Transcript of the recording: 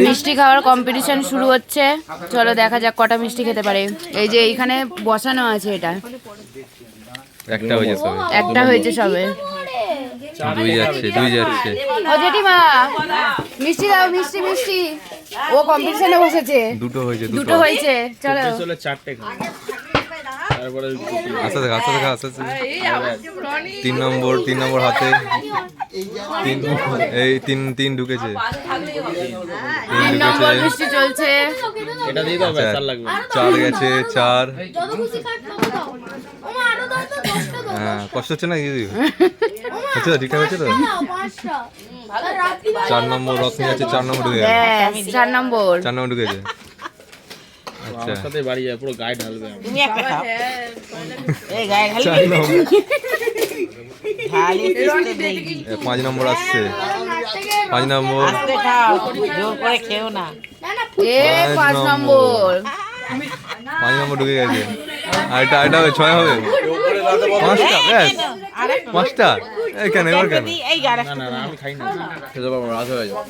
মিষ্টি খাওয়ার কম্পিটিশন শুরু হচ্ছে। চলো দেখা যাক কটা মিষ্টি খেতে পারে। এই যে এইখানে বসানো আছে, এটা একটা হয়েছে সবে। দুই যাচ্ছে। ও জেঠিমা মিষ্টি দাও, মিষ্টি মিষ্টি। ও কম্পিটিশনে বসেছে, দুটো হয়েছে। চলো তিন নম্বর হাতে এই তিন ঢুকেছে। 3 নম্বর মিষ্টি চলছে। চার গেছে, 4। হ্যাঁ, কষ্ট হচ্ছে না দিদি? হচ্ছে তো, ঠিকঠাক হচ্ছে তো? 4 নম্বর রত্ন আছে, 4 নম্বর ঢুকে গেছে। 4 নম্বর ঢুকেছে। আচ্ছা, সাথে বাড়ি যায়, পুরো গায়ে ঢালবে। তুমি একটা খাও। এই গায়ে ঢালি। 4 নম্বর। ঢালি তো দেখি। 5 নম্বর আসছে। 5 নম্বর। আস্তে খাও, জোর করে খেও না। 5 নম্বর। 5 নম্বর ঢুকে গেছে। আর এটা হবে 6 হবে। 5টা ব্যাস। 5টা। এই কেন এবার কেন? এই গাড়া। না আমি খাই না। খেতে পারবো, রাত হয়ে যাবে।